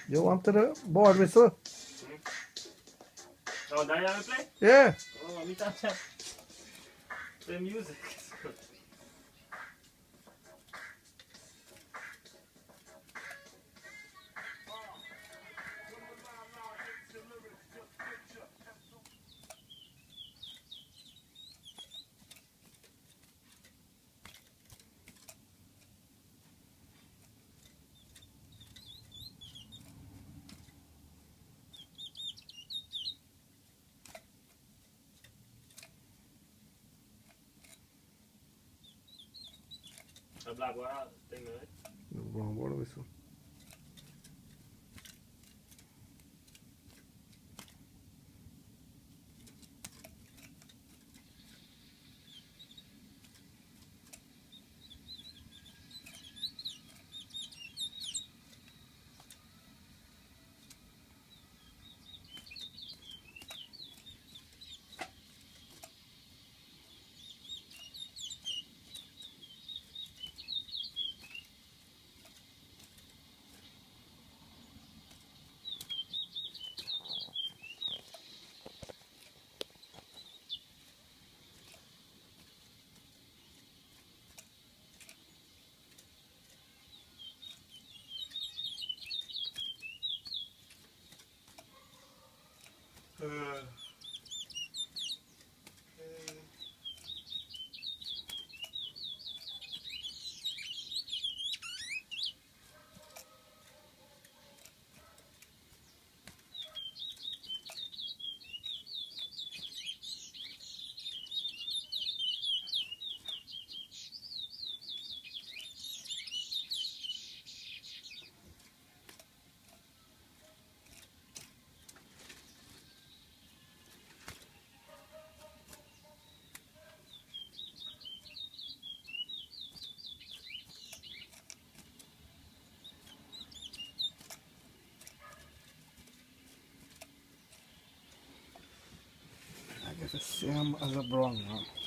You want to the board whistle? Oh, that you have to play? Yeah. Oh, me touch that. Play music. A black water thing, right? The wrong board whistle. I guess the same as a brown now.